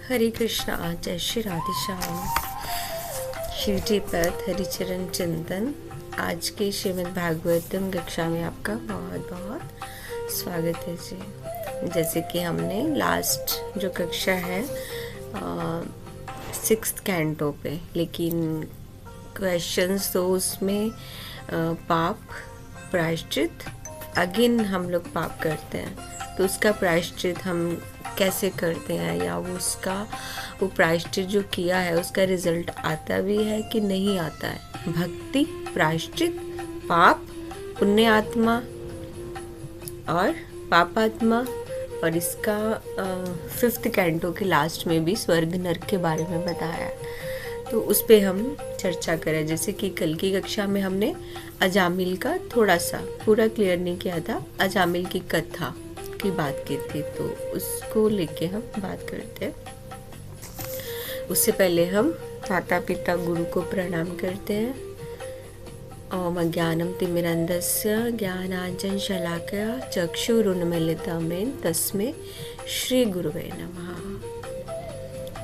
हरे कृष्णा। जय श्री राधे श्याम। शिवजी पद हरिचरण चिंतन। आज के श्रीमद् भागवतम कक्षा में आपका बहुत बहुत स्वागत है जी। जैसे कि हमने लास्ट जो कक्षा है 6th कैंटो पे, लेकिन क्वेश्चंस तो उसमें पाप प्रायश्चित अगेन हम लोग पाप करते हैं, तो उसका प्रायश्चित हम कैसे करते हैं, या वो प्रायश्चित जो किया है उसका रिजल्ट आता भी है कि नहीं आता है। भक्ति, प्रायश्चित, पाप, पुण्य आत्मा और पापात्मा। और इसका 5th कैंटो के लास्ट में भी स्वर्ग नरक के बारे में बताया है, तो उस पे हम चर्चा करें। जैसे कि कल की कक्षा में हमने अजामिल का थोड़ा सा पूरा क्लियर नहीं किया था, अजामिल की कथा की बात की थी, तो उसको लेके हम बात करते हैं। उससे पहले हम माता पिता गुरु को प्रणाम करते हैं। ओम अज्ञानम तिमिरन्धस्य ज्ञानांजन शलाकया चक्षुरुन्मीलितं येन तस्मै श्री गुरुवे नमः।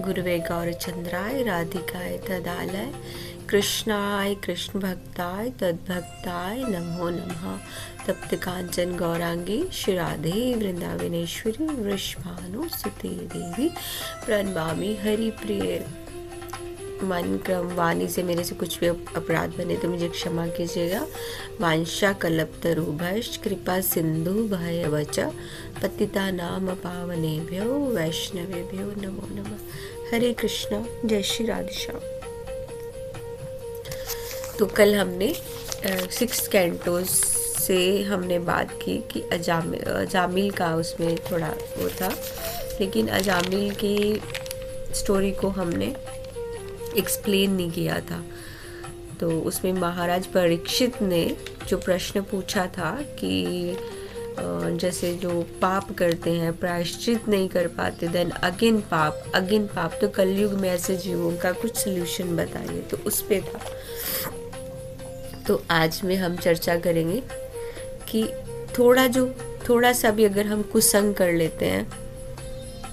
गुरुवे गौरचंद्राय राधिकाय तदालय कृष्णाय कृष्ण भक्ताय तद्भक्ताय नमो नमः। तप्त कांचन गौरांगी श्री राधे वृंदावनेश्वरी वृषभानुसुते देवी प्रणमामि हरि प्रिय। मन क्रम वाणी से मेरे से कुछ भी अपराध बने तो मुझे क्षमा कीजिएगा। वांशा कल्पतरुभ्यश्च कृपा सिंधु भयवच पतिता नाम पावनेभ्यो वैष्णवेभ्यो नमो नमः। हरे कृष्णा। जय श्री राधे श्याम। तो कल हमने 6th कैंटो से हमने बात की कि अजामिल का उसमें थोड़ा वो था, लेकिन अजामिल की स्टोरी को हमने एक्सप्लेन नहीं किया था। तो उसमें महाराज परीक्षित ने जो प्रश्न पूछा था कि जैसे जो पाप करते हैं प्रायश्चित नहीं कर पाते, देन अगेन पाप, तो कलयुग में ऐसे जीवों का कुछ सल्यूशन बताइए, तो उस पे था। तो आज में हम चर्चा करेंगे कि थोड़ा सा भी अगर हम कुसंग कर लेते हैं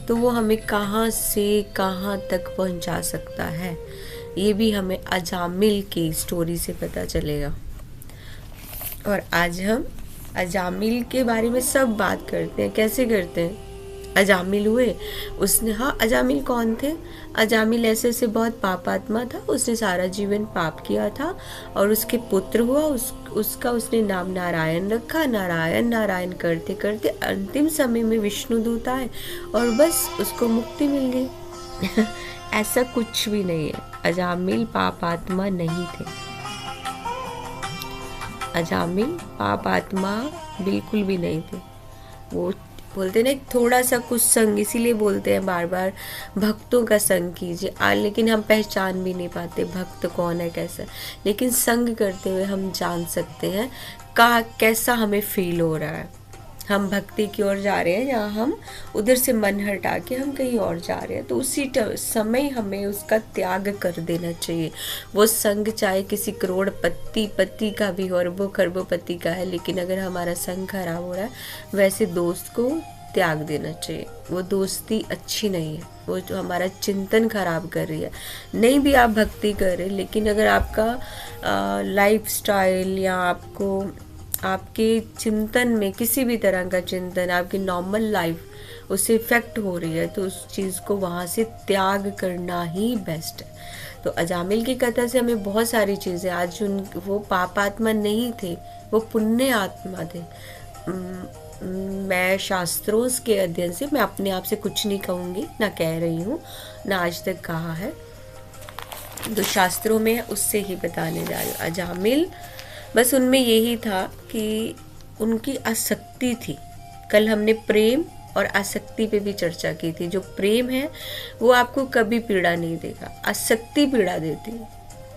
तो वो हमें कहाँ से कहाँ तक पहुँचा सकता है, ये भी हमें अजामिल की स्टोरी से पता चलेगा। और आज हम अजामिल के बारे में सब बात करते हैं। कैसे करते हैं? अजामिल हुए, उसने अजामिल कौन थे? अजामिल ऐसे बहुत पापात्मा था, उसने सारा जीवन पाप किया था और उसके पुत्र हुआ, उसका उसने नाम नारायण रखा। नारायण करते करते अंतिम समय में विष्णुदूत आए और बस उसको मुक्ति मिल गई। ऐसा कुछ भी नहीं है। अजामिल पापात्मा नहीं थे। अजामिल पापात्मा बिल्कुल भी नहीं थे। वो बोलते ना थोड़ा सा कुछ संग, इसीलिए बोलते हैं बार बार भक्तों का संग कीजिए। लेकिन हम पहचान भी नहीं पाते भक्त कौन है, कैसा। लेकिन संग करते हुए हम जान सकते हैं कैसा हमें फील हो रहा है। हम भक्ति की ओर जा रहे हैं या हम उधर से मन हटा के हम कहीं और जा रहे हैं, तो उसी समय हमें उसका त्याग कर देना चाहिए। वो संग चाहे किसी करोड़पति का भी हो और वो खरबोपति का है, लेकिन अगर हमारा संग खराब हो रहा है, वैसे दोस्त को त्याग देना चाहिए। वो दोस्ती अच्छी नहीं है, वो जो हमारा चिंतन खराब कर रही है। नहीं भी आप भक्ति कर रहे, लेकिन अगर आपका लाइफ स्टाइल या आपके चिंतन में किसी भी तरह का चिंतन, आपकी नॉर्मल लाइफ उससे इफेक्ट हो रही है, तो उस चीज़ को वहाँ से त्याग करना ही बेस्ट है। तो अजामिल की कथा से हमें बहुत सारी चीज़ें, आज वो पापात्मा नहीं थे, वो पुण्य आत्मा थे। मैं शास्त्रों के अध्ययन से, मैं अपने आप से कुछ नहीं कहूँगी, ना कह रही हूँ, ना आज तक कहा है, तो शास्त्रों में उससे ही बताने जा रही हूँ। अजामिल बस उनमें यही था कि उनकी आसक्ति थी। कल हमने प्रेम और आसक्ति पे भी चर्चा की थी। जो प्रेम है वो आपको कभी पीड़ा नहीं देगा, आसक्ति पीड़ा देती है।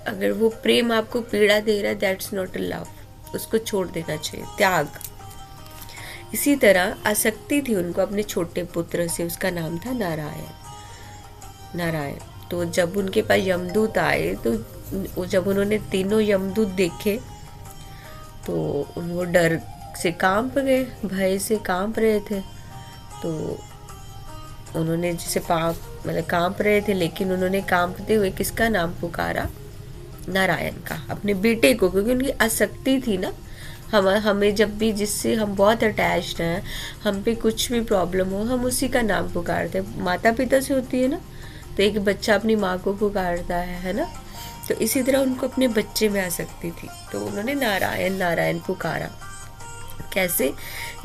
अगर वो प्रेम आपको पीड़ा दे रहा है, दैट्स नॉट अ लव, उसको छोड़ देना चाहिए, त्याग। इसी तरह आसक्ति थी उनको अपने छोटे पुत्र से, उसका नाम था नारायण। तो जब उनके पास यमदूत आए, तो जब उन्होंने तीनों यमदूत देखे तो वो डर से कांप गए, भय से कांप रहे थे। तो उन्होंने जैसे मतलब कांप रहे थे, लेकिन उन्होंने कांपते हुए किसका नाम पुकारा? नारायण का, अपने बेटे को, क्योंकि उनकी आसक्ति थी ना। हमें जब भी जिससे हम बहुत अटैच्ड हैं, हम पे कुछ भी प्रॉब्लम हो, हम उसी का नाम पुकारते हैं। माता पिता से होती है ना, तो एक बच्चा अपनी माँ को पुकारता है ना। तो इसी तरह उनको अपने बच्चे में आसक्ति थी, तो उन्होंने नारायण नारायण पुकारा। कैसे?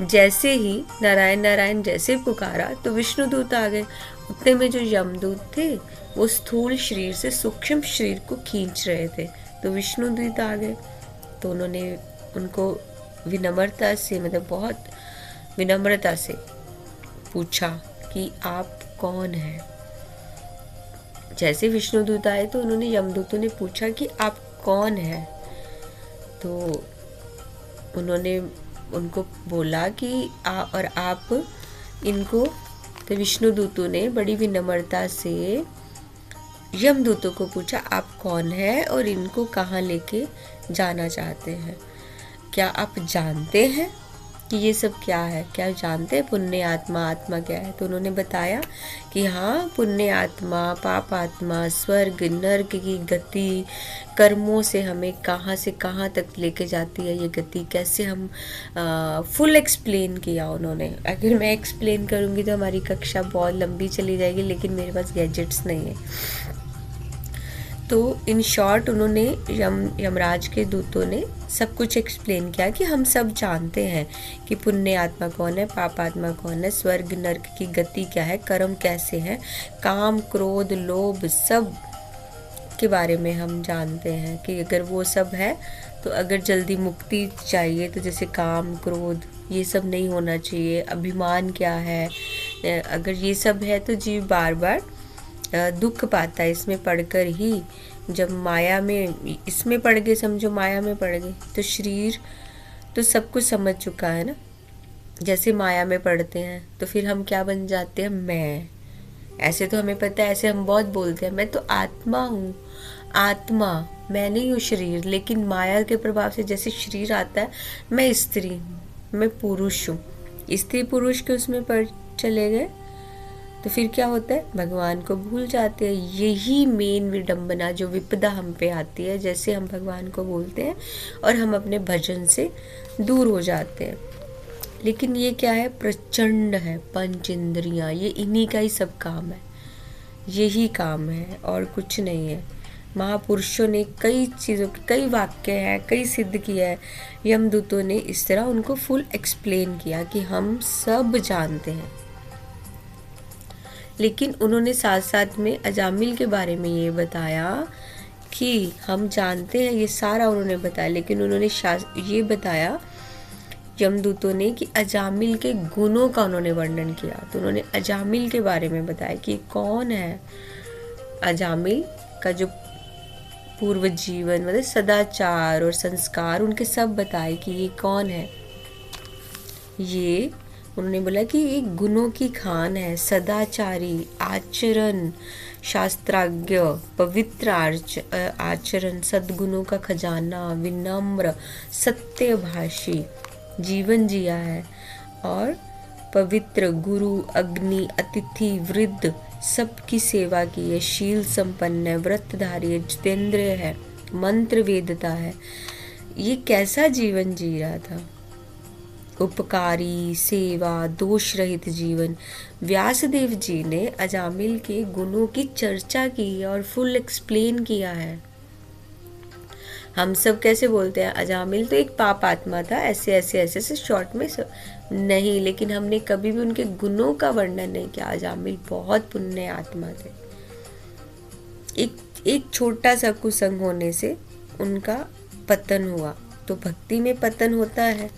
जैसे ही नारायण नारायण जैसे पुकारा तो विष्णुदूत आ गए। उतने में जो यमदूत थे वो स्थूल शरीर से सूक्ष्म शरीर को खींच रहे थे, तो विष्णुदूत आ गए। तो उन्होंने उनको विनम्रता से, मतलब बहुत विनम्रता से पूछा कि आप कौन हैं। जैसे विष्णुदूत आए तो उन्होंने यमदूतों ने पूछा कि आप कौन हैं। तो उन्होंने उनको बोला कि और आप इनको, तो विष्णुदूतों ने बड़ी विनम्रता से यमदूतों को पूछा आप कौन है और इनको कहाँ लेके जाना चाहते हैं। क्या आप जानते हैं कि ये सब क्या है? क्या जानते हैं पुण्य आत्मा, आत्मा क्या है? तो उन्होंने बताया कि हाँ, पुण्य आत्मा, पाप आत्मा, स्वर्ग नर्क की गति, कर्मों से हमें कहाँ से कहाँ तक लेके जाती है ये गति, कैसे हम फुल एक्सप्लेन किया उन्होंने। अगर मैं एक्सप्लेन करूँगी तो हमारी कक्षा बहुत लंबी चली जाएगी, लेकिन मेरे पास गैजेट्स नहीं है। तो इन शॉर्ट उन्होंने यमराज के दूतों ने सब कुछ एक्सप्लेन किया कि हम सब जानते हैं कि पुण्य आत्मा कौन है, पाप आत्मा कौन है, स्वर्ग नर्क की गति क्या है, कर्म कैसे हैं, काम क्रोध लोभ सब के बारे में हम जानते हैं कि अगर वो सब है तो अगर जल्दी मुक्ति चाहिए तो जैसे काम क्रोध ये सब नहीं होना चाहिए। अभिमान क्या है, अगर ये सब है तो जीव बार बार दुख पाता है इसमें पढ़कर ही। जब माया में, इसमें पढ़ गए, समझो माया में पढ़ गए, तो शरीर तो सब कुछ समझ चुका है ना। जैसे माया में पढ़ते हैं तो फिर हम क्या बन जाते हैं? मैं। ऐसे तो हमें पता है, ऐसे हम बहुत बोलते हैं मैं तो आत्मा हूँ, आत्मा, मैं नहीं हूँ शरीर। लेकिन माया के प्रभाव से जैसे शरीर आता है, मैं स्त्री हूँ, मैं पुरुष हूँ, स्त्री पुरुष के उसमें पढ़ चले गए तो फिर क्या होता है? भगवान को भूल जाते हैं। यही मेन विडंबना जो विपदा हम पे आती है, जैसे हम भगवान को भूलते हैं और हम अपने भजन से दूर हो जाते हैं। लेकिन ये क्या है? प्रचंड है, पंच इंद्रियां, ये इन्हीं का ही सब काम है, यही काम है और कुछ नहीं है। महापुरुषों ने कई चीज़ों के कई वाक्य हैं, कई सिद्ध किया है। यमदूतों ने इस तरह उनको फुल एक्सप्लेन किया कि हम सब जानते हैं। लेकिन उन्होंने साथ साथ में अजामिल के बारे में ये बताया कि हम जानते हैं, ये सारा उन्होंने बताया। लेकिन उन्होंने ये बताया यमदूतों ने कि अजामिल के गुणों का उन्होंने वर्णन किया। तो उन्होंने अजामिल के बारे में बताया कि कौन है अजामिल का, जो पूर्व जीवन मतलब सदाचार और संस्कार उनके सब बताए कि ये कौन है। ये उन्होंने बोला कि ये गुणों की खान है, सदाचारी, आचरण शास्त्राज्ञ, पवित्र आचरण, सद्गुणों का खजाना, विनम्र, सत्यभाषी जीवन जिया है और पवित्र, गुरु, अग्नि, अतिथि, वृद्ध सबकी सेवा की है, शील संपन्न है, व्रतधारी है, जितेंद्रिय है, मंत्र वेदता है। ये कैसा जीवन जी रहा था? उपकारी, सेवा, दोष रहित जीवन। व्यासदेव जी ने अजामिल के गुणों की चर्चा की और फुल एक्सप्लेन किया है। हम सब कैसे बोलते हैं अजामिल तो एक पाप आत्मा था, ऐसे ऐसे ऐसे से शॉर्ट में नहीं, लेकिन हमने कभी भी उनके गुणों का वर्णन नहीं किया। अजामिल बहुत पुण्य आत्मा थे। एक छोटा सा कुसंग होने से उनका पतन हुआ। तो भक्ति में पतन होता है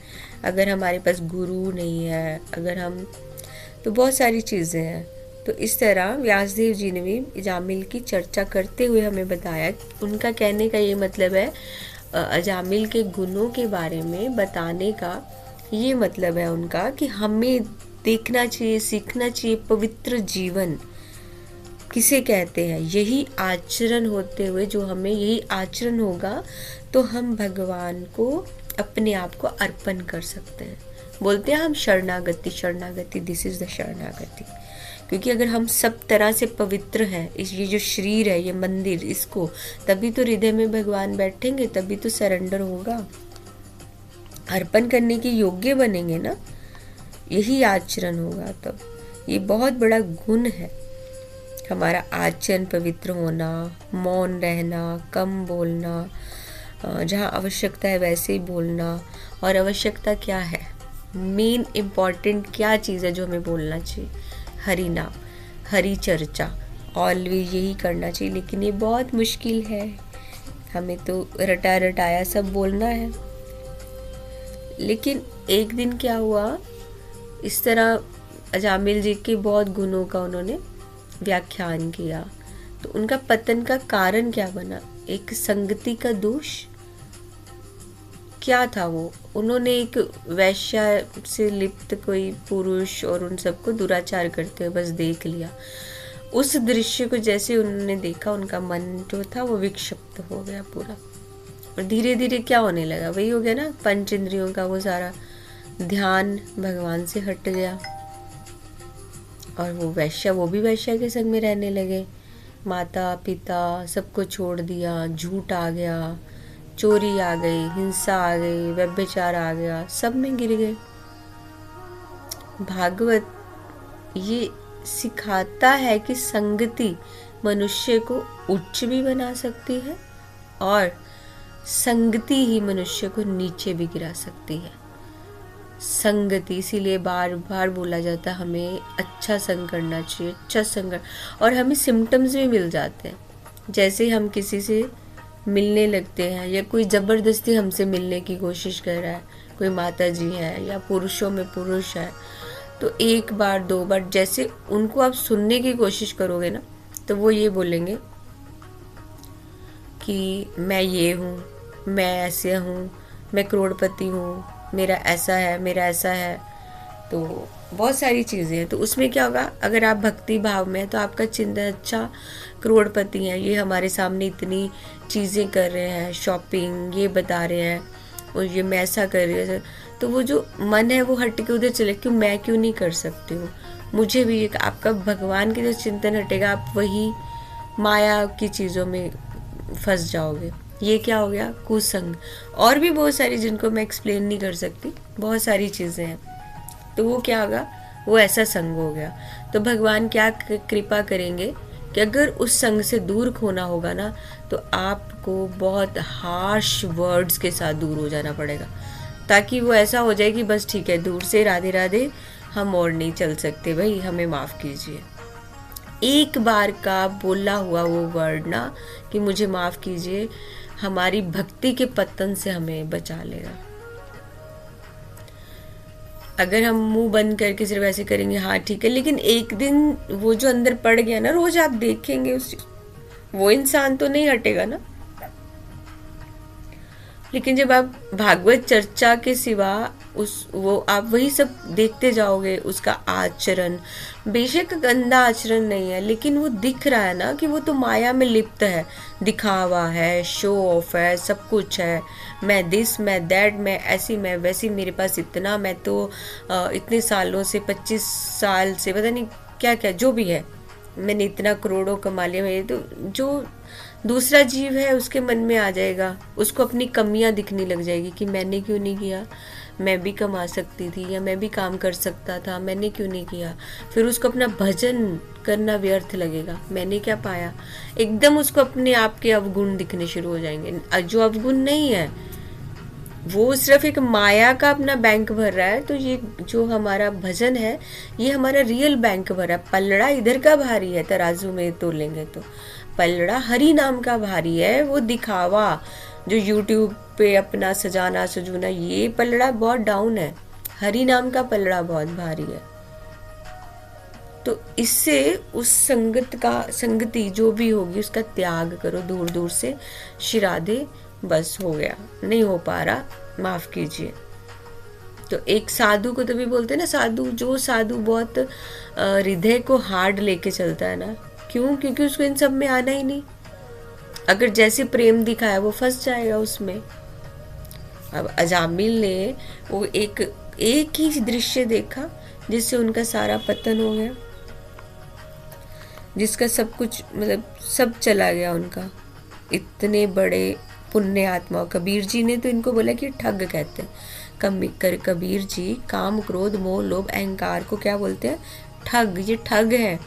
अगर हमारे पास गुरु नहीं है, अगर हम, तो बहुत सारी चीज़ें हैं। तो इस तरह व्यासदेव जी ने भी अजामिल की चर्चा करते हुए हमें बताया। उनका कहने का ये मतलब है, अजामिल के गुणों के बारे में बताने का ये मतलब है उनका कि हमें देखना चाहिए, सीखना चाहिए पवित्र जीवन किसे कहते हैं। यही आचरण होते हुए, जो हमें यही आचरण होगा तो हम भगवान को अपने आप को अर्पण कर सकते हैं। बोलते हैं हम शरणागति शरणागति, दिस इज द शरणागति। क्योंकि अगर हम सब तरह से पवित्र हैं, ये जो शरीर है, ये मंदिर, इसको तभी तो हृदय में भगवान बैठेंगे, तभी तो सरेंडर होगा, अर्पण करने के योग्य बनेंगे ना, यही आचरण होगा। तब ये बहुत बड़ा गुण है हमारा आचरण, पवित्र होना, मौन रहना, कम बोलना, जहाँ आवश्यकता है वैसे ही बोलना। और आवश्यकता क्या है, मेन इम्पॉर्टेंट क्या चीज़ है जो हमें बोलना चाहिए, हरि नाम, हरि चर्चा, ऑलवेज यही करना चाहिए। लेकिन ये बहुत मुश्किल है, हमें तो रटा रटाया सब बोलना है। लेकिन एक दिन क्या हुआ, इस तरह अजामिल जी के बहुत गुणों का उन्होंने व्याख्यान किया, तो उनका पतन का कारण क्या बना, एक संगति का दोष क्या था। वो उन्होंने एक वैश्या से लिप्त कोई पुरुष और उन सबको दुराचार करते हुए बस देख लिया। उस दृश्य को जैसे उन्होंने देखा, उनका मन जो था वो विक्षिप्त हो गया पूरा। और धीरे धीरे क्या होने लगा, वही हो गया ना, पंच इंद्रियों का वो सारा ध्यान भगवान से हट गया। और वो वैश्या, वो भी वैश्या के संग में रहने लगे, माता पिता सबको छोड़ दिया, झूठ आ गया, चोरी आ गई, हिंसा आ गई, व्यभिचार आ गया, सब में गिर गए। भागवत ये सिखाता है कि संगति मनुष्य को उच्च भी बना सकती है और संगति ही मनुष्य को नीचे भी गिरा सकती है। संगति, इसीलिए बार बार बोला जाता है हमें अच्छा संग करना चाहिए, अच्छा संग। और हमें सिम्टम्स भी मिल जाते हैं, जैसे हम किसी से मिलने लगते हैं या कोई ज़बरदस्ती हमसे मिलने की कोशिश कर रहा है, कोई माता जी है या पुरुषों में पुरुष है, तो एक बार दो बार जैसे उनको आप सुनने की कोशिश करोगे ना, तो वो ये बोलेंगे कि मैं ये हूँ, मैं ऐसे हूँ, मैं करोड़पति हूँ, मेरा ऐसा है, मेरा ऐसा है। तो बहुत सारी चीज़ें हैं। तो उसमें क्या होगा, अगर आप भक्ति भाव में हैं तो आपका चिंतन अच्छा, करोड़पति हैं, ये हमारे सामने इतनी चीज़ें कर रहे हैं, शॉपिंग ये बता रहे हैं, और ये मैं ऐसा कर रही हूँ, तो वो जो मन है वो हट के उधर चले, क्यों मैं क्यों नहीं कर सकती हूँ, मुझे भी। एक आपका भगवान के जो चिंतन हटेगा, आप वही माया की चीज़ों में फंस जाओगे। ये क्या हो गया, कुसंग। और भी बहुत सारी जिनको मैं एक्सप्लेन नहीं कर सकती, बहुत सारी चीज़ें हैं। तो वो क्या होगा, वो ऐसा संग हो गया। तो भगवान क्या कृपा करेंगे कि अगर उस संग से दूर खोना होगा ना, तो आपको बहुत हार्श वर्ड्स के साथ दूर हो जाना पड़ेगा, ताकि वो ऐसा हो जाए कि बस ठीक है, दूर से राधे राधे, हम और नहीं चल सकते भाई, हमें माफ़ कीजिए। एक बार का बोला हुआ वो वर्ड ना कि मुझे माफ़ कीजिए, हमारी भक्ति के पतन से हमें बचा लेगा। अगर हम मुंह बंद करके सिर्फ ऐसे करेंगे, हाँ ठीक है, लेकिन एक दिन वो जो अंदर पड़ गया ना, रोज आप देखेंगे उस, वो इंसान तो नहीं हटेगा ना। लेकिन जब आप भागवत चर्चा के सिवा वो आप वही सब देखते जाओगे, उसका आचरण बेशक गंदा आचरण नहीं है, लेकिन वो दिख रहा है ना कि वो तो माया में लिप्त है, दिखावा है, शो ऑफ है, सब कुछ है, मैं दिस, मैं दैट, मैं ऐसी, मैं वैसी, मेरे पास इतना, मैं तो इतने सालों से, 25 साल से, पता नहीं क्या क्या जो भी है, मैंने इतना करोड़ों कमा लिया। मेरे तो जो दूसरा जीव है उसके मन में आ जाएगा, उसको अपनी कमियां दिखने लग जाएगी कि मैंने क्यों नहीं किया, मैं भी कमा सकती थी, या मैं भी काम कर सकता था, मैंने क्यों नहीं किया। फिर उसको अपना भजन करना व्यर्थ लगेगा, मैंने क्या पाया। एकदम उसको अपने आप के अवगुण दिखने शुरू हो जाएंगे, जो अवगुण नहीं है, वो सिर्फ एक माया का अपना बैंक भर रहा है। तो ये जो हमारा भजन है, ये हमारा रियल बैंक भर रहा है। पलड़ा इधर का भारी है, तराजू में तोलेंगे तो पलड़ा हरि नाम का भारी है। वो दिखावा जो यूट्यूब पे अपना सजाना सजूना, ये पलड़ा बहुत डाउन है, हरि नाम का पलड़ा बहुत भारी है। तो इससे उस संगति जो भी होगी उसका त्याग करो, दूर दूर से, श्राद्धे, बस हो गया, नहीं हो पा रहा, माफ कीजिए। तो एक साधु को तभी बोलते हैं ना, साधु, जो साधु बहुत हृदय को हार्ड लेके चलता है ना, क्यों, क्योंकि उसको इन सब में आना ही नहीं। अगर जैसे प्रेम दिखाया वो फंस जाएगा उसमें। अब अजामिल ने वो एक एक ही दृश्य देखा जिससे उनका सारा पतन हो गया, जिसका सब कुछ मतलब सब चला गया उनका। इतने बड़े पुण्य आत्मा, कबीर जी ने तो इनको बोला कि ठग कहते हैं। कबीर जी काम क्रोध मोह लोभ अहंकार को क्या बोलते हैं? ठग। ये ठग है,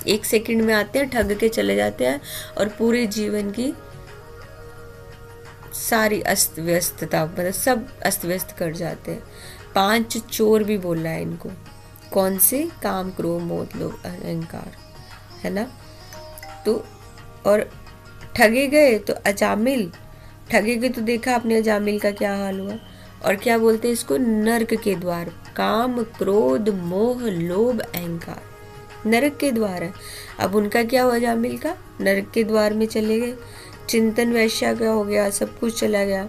1 सेकंड में आते हैं, ठग के चले जाते हैं और पूरे जीवन की सारी अस्त व्यस्तता मतलब सब अस्त व्यस्त कर जाते हैं। 5 चोर भी बोला है इनको। कौन से? काम क्रोध मोह लोभ अहंकार, है ना। तो और ठगे गए तो अजामिल, ठगे गए तो देखा आपने अजामिल का क्या हाल हुआ। और क्या बोलते हैं इसको? नरक के द्वार। काम क्रोध मोह लोभ अहंकार नरक के द्वार है। अब उनका क्या हुआ अजामिल का? नरक के द्वार में चले गए। चिंतन वैश्य का हो गया, सब कुछ चला गया।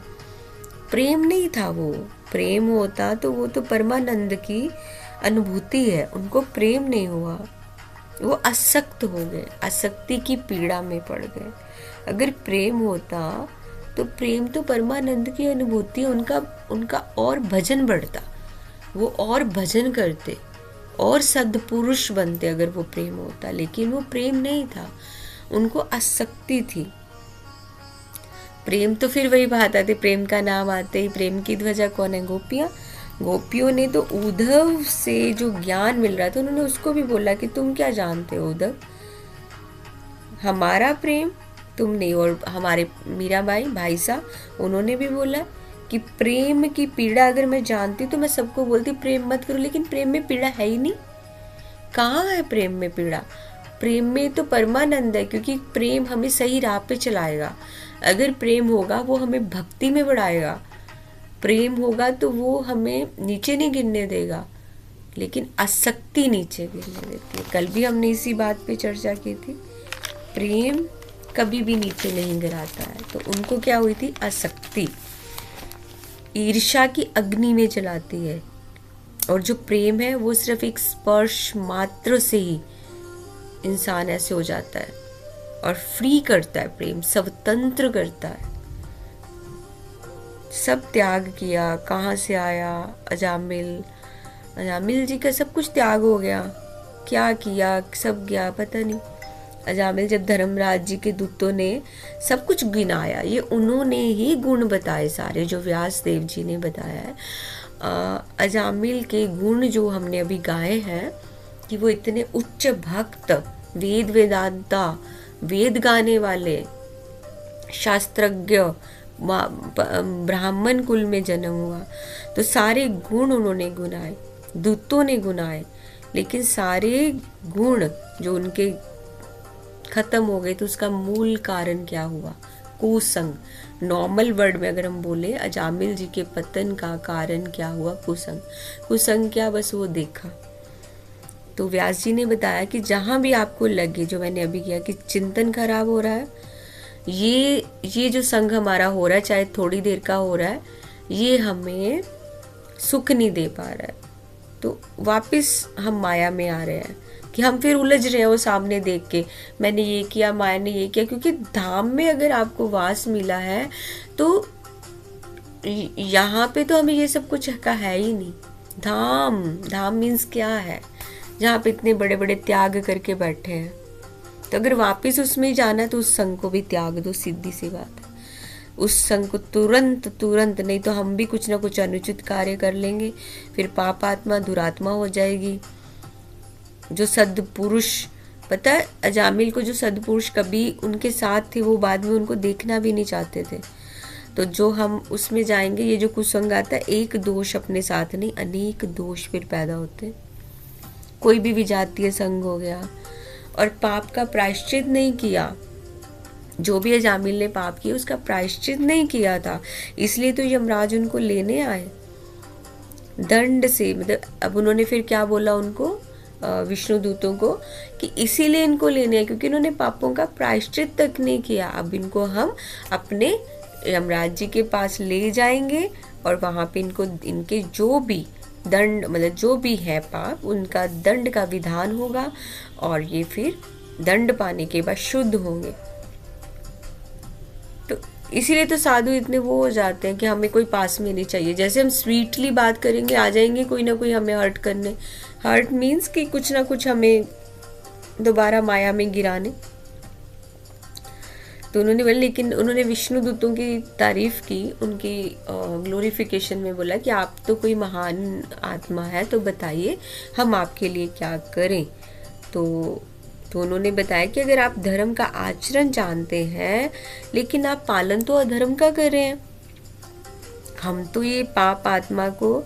प्रेम नहीं था वो। प्रेम होता तो वो तो परमानंद की अनुभूति है, उनको प्रेम नहीं हुआ, वो आसक्त हो गए, आसक्ति की पीड़ा में पड़ गए। अगर प्रेम होता तो प्रेम तो परमानंद की अनुभूति, उनका और भजन बढ़ता, वो और भजन करते और सद्पुरुष बनते अगर वो प्रेम होता। लेकिन वो प्रेम नहीं था, उनको आसक्ति थी। प्रेम तो फिर वही बात आती, प्रेम का नाम आते ही प्रेम की ध्वजा कौन है? गोपियां। गोपियों ने तो उद्धव से जो ज्ञान मिल रहा था उन्होंने उसको भी बोला कि तुम क्या जानते हो उद्धव, हमारा प्रेम तुम नहीं। और हमारे मीराबाई भाई साहब उन्होंने भी बोला कि प्रेम की पीड़ा अगर मैं जानती तो मैं सबको बोलती प्रेम मत करो, लेकिन प्रेम में पीड़ा है ही नहीं। कहाँ है प्रेम में पीड़ा? प्रेम में तो परमानंद है, क्योंकि प्रेम हमें सही राह पे चलाएगा। अगर प्रेम होगा वो हमें भक्ति में बढ़ाएगा, प्रेम होगा तो वो हमें नीचे नहीं गिरने देगा, लेकिन आसक्ति नीचे गिरने देती है। कल भी हमने इसी बात पे चर्चा की थी, प्रेम कभी भी नीचे नहीं गिराता है। तो उनको क्या हुई थी? आसक्ति ईर्ष्या की अग्नि में जलाती है। और जो प्रेम है वो सिर्फ एक स्पर्श मात्र से ही इंसान ऐसे हो जाता है और फ्री करता है। प्रेम स्वतंत्र करता है। सब त्याग किया, कहाँ से आया अजामिल जी का सब कुछ त्याग हो गया। क्या किया? सब गया, पता नहीं। अजामिल जब धर्मराज जी के दूतों ने सब कुछ गिनाया, ये उन्होंने ही गुण बताए सारे जो व्यास देव जी ने बताया है। अजामिल के गुण जो हमने अभी गाए हैं कि वो इतने उच्च भक्त, वेद वेदांता, वेद गाने वाले, शास्त्रज्ञ, ब्राह्मण कुल में जन्म हुआ, तो सारे गुण उन्होंने गुनाए, दूतों ने गुनाए। लेकिन सारे गुण जो उनके खत्म हो गए तो उसका मूल कारण क्या हुआ? कुसंग। नॉर्मल वर्ड में अगर हम बोले अजामिल जी के पतन का कारण क्या हुआ? कुसंग। कुसंग क्या? बस वो देखा। तो व्यास जी ने बताया कि जहां भी आपको लगे, जो मैंने अभी किया, कि चिंतन खराब हो रहा है, ये जो संग हमारा हो रहा है, चाहे थोड़ी देर का हो रहा है, ये हमें सुख नहीं दे पा रहा है, तो वापस हम माया में आ रहे हैं कि हम फिर उलझ रहे हैं वो सामने देख के, मैंने ये किया, माया ने ये किया। क्योंकि धाम में अगर आपको वास मिला है तो यहाँ पे तो हमें ये सब कुछ का है ही नहीं। धाम मीन्स क्या है? जहाँ पे इतने बड़े बड़े त्याग करके बैठे हैं। तो अगर वापस उसमें जाना है तो उस संग को भी त्याग दो, सीधी सी बात है। उस संग को तुरंत, नहीं तो हम भी कुछ ना कुछ अनुचित कार्य कर लेंगे, फिर पापात्मा दुरात्मा हो जाएगी। जो सद्पुरुष, पता है अजामिल को जो सद्पुरुष कभी उनके साथ थे वो बाद में उनको देखना भी नहीं चाहते थे। तो जो हम उसमें जाएंगे, ये जो कुसंग आता है, एक दोष अपने साथ नहीं, अनेक दोष फिर पैदा होते। कोई भी विजातीय संग हो गया और पाप का प्रायश्चित नहीं किया, जो भी अजामिल ने पाप किया उसका प्रायश्चित नहीं किया था, इसलिए तो यमराज उनको लेने आए दंड से। मतलब अब उन्होंने फिर क्या बोला उनको, विष्णु दूतों को, कि इसीलिए इनको लेने आए क्योंकि इन्होंने पापों का प्रायश्चित तक नहीं किया। अब इनको हम अपने यमराज जी के पास ले जाएंगे और वहां पे इनको इनके जो भी दंड, मतलब जो भी है पाप, उनका दंड का विधान होगा और ये फिर दंड पाने के बाद शुद्ध होंगे। तो इसीलिए तो साधु इतने वो हो जाते हैं कि हमें कोई पास में नहीं चाहिए। जैसे हम स्वीटली बात करेंगे आ जाएंगे कोई ना कोई हमें हर्ट करने। हर्ट मीन्स कि कुछ ना कुछ हमें दोबारा माया में गिराने। तो उन्होंने बोला, लेकिन उन्होंने विष्णु दूतों की तारीफ की, उनकी ग्लोरिफिकेशन में बोला कि आप तो कोई महान आत्मा है, तो बताइए हम आपके लिए क्या करें। तो उन्होंने बताया कि अगर आप धर्म का आचरण जानते हैं लेकिन आप पालन तो अधर्म का कर रहे हैं, हम तो ये पाप आत्मा को,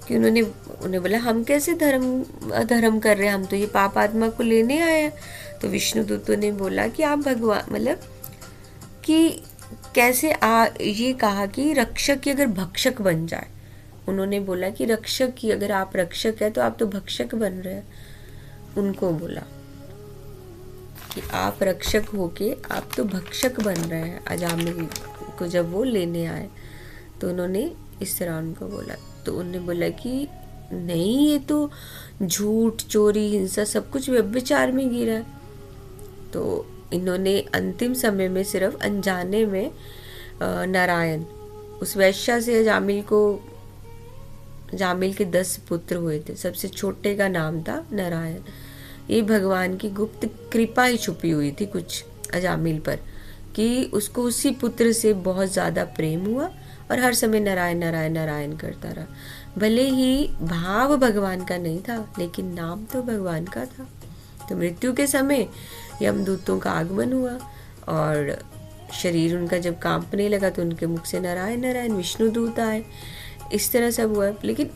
कि उन्हें बोला हम कैसे अधर्म कर रहे हैं, हम तो ये पाप आत्मा को लेने आए हैं। तो विष्णु दूतों ने बोला कि आप भगवान, मतलब कि कैसे ये कहा कि रक्षक की अगर भक्षक बन जाए। उन्होंने बोला कि रक्षक की, अगर आप रक्षक है तो आप तो भक्षक बन रहे हैं। उनको बोला कि आप रक्षक होके आप तो भक्षक बन रहे हैं अजामिल को जब वो लेने आए। तो उन्होंने इस तरह उनको बोला। तो उन्होंने बोला कि नहीं, ये तो झूठ, चोरी, हिंसा सब कुछ व्यभिचार में गिरा है। तो इन्होंने अंतिम समय में सिर्फ अनजाने में नारायण, उस वैश्या से जामिल के 10 पुत्र हुए थे, सबसे छोटे का नाम था नारायण। ये भगवान की गुप्त कृपा ही छुपी हुई थी कुछ अजामिल पर, कि उसको उसी पुत्र से बहुत ज़्यादा प्रेम हुआ और हर समय नारायण नारायण नारायण करता रहा। भले ही भाव भगवान का नहीं था लेकिन नाम तो भगवान का था। तो मृत्यु के समय यमदूतों का आगमन हुआ और शरीर उनका जब कांपने लगा तो उनके मुख से नारायण नारायण विष्णु दूत आए। इस तरह सब हुआ। लेकिन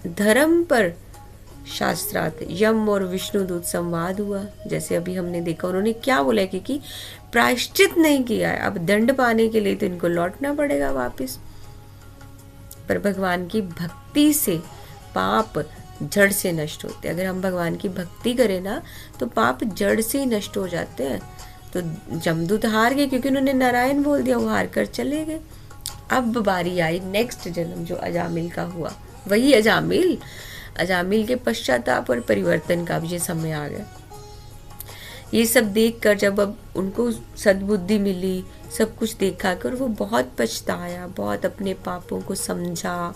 धर्म पर शास्त्रार्थ यम और विष्णु दूत संवाद हुआ। जैसे अभी हमने देखा, उन्होंने क्या बोला, क्योंकि प्रायश्चित नहीं किया है, अब दंड पाने के लिए तो इनको लौटना पड़ेगा वापस। पर भगवान की भक्ति से पाप जड़ से नष्ट होते हैं। अगर हम भगवान की भक्ति करें ना तो पाप जड़ से ही नष्ट हो जाते हैं। तो जमदूत हार गए क्योंकि उन्होंने नारायण बोल दिया, वो हार कर चले गए। अब बारी आई नेक्स्ट जन्म जो अजामिल का हुआ, वही अजामिल के पश्चाताप और परिवर्तन का भी ये समय आ गया। ये सब देखकर जब अब उनको सद्बुद्धि मिली, सब कुछ देखा कर वो बहुत पछताया, बहुत अपने पापों को समझा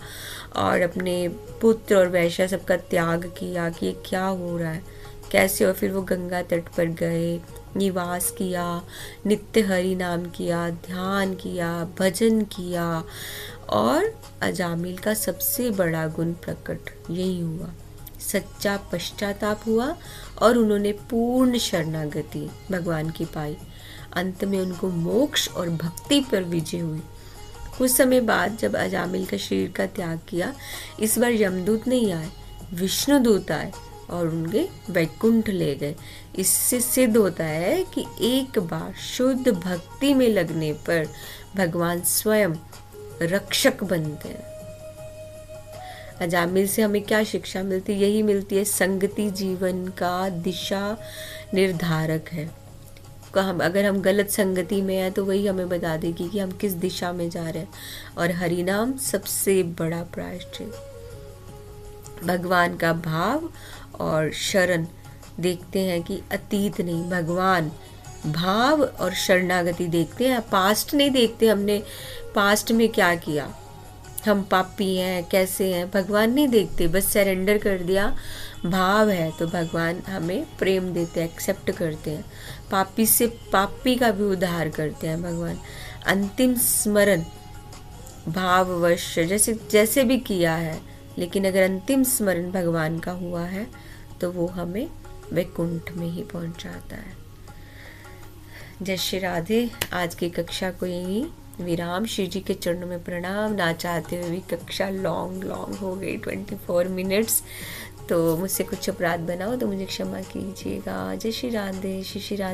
और अपने पुत्र और वैश्या सबका त्याग किया कि ये क्या हो रहा है, कैसे। और फिर वो गंगा तट पर गए, निवास किया, नित्य हरि नाम किया, ध्यान किया, भजन किया और अजामिल का सबसे बड़ा गुण प्रकट यही हुआ, सच्चा पश्चाताप हुआ और उन्होंने पूर्ण शरणागति भगवान की पाई। अंत में उनको मोक्ष और भक्ति पर विजय हुई। कुछ समय बाद जब अजामिल का शरीर का त्याग किया, इस बार यमदूत नहीं आए, विष्णु दूत आए और उनके वैकुंठ ले गए। इससे सिद्ध होता है कि एक बार शुद्ध भक्ति में लगने पर भगवान स्वयं रक्षक बनते हैं। अजामिल से हमें क्या शिक्षा मिलती है? यही मिलती है, संगति जीवन का दिशा निर्धारक है। अगर हम गलत संगति में हैं तो वही हमें बता देगी कि हम किस दिशा में जा रहे हैं। और हरिनाम सबसे बड़ा प्रायश्चित। भगवान का भाव और शरण देखते हैं कि अतीत नहीं, भगवान भाव और शरणागति देखते हैं, पास्ट नहीं देखते। हमने पास्ट में क्या किया, हम पापी हैं, कैसे हैं, भगवान नहीं देखते। बस सरेंडर कर दिया, भाव है तो भगवान हमें प्रेम देते हैं, एक्सेप्ट करते हैं। पापी से पापी का भी उद्धार करते हैं भगवान। अंतिम स्मरण भाववश जैसे भी किया है, लेकिन अगर अंतिम स्मरण भगवान का हुआ है तो वो हमें वैकुंठ में ही पहुंचाता है। जय श्री राधे। आज की कक्षा को यही विराम। श्री जी के चरणों में प्रणाम। ना चाहते हुए भी कक्षा लॉन्ग हो गई, 24 मिनट्स। तो मुझसे कुछ अपराध बनाओ तो मुझे क्षमा कीजिएगा। जय श्री राधे। श्री राधे।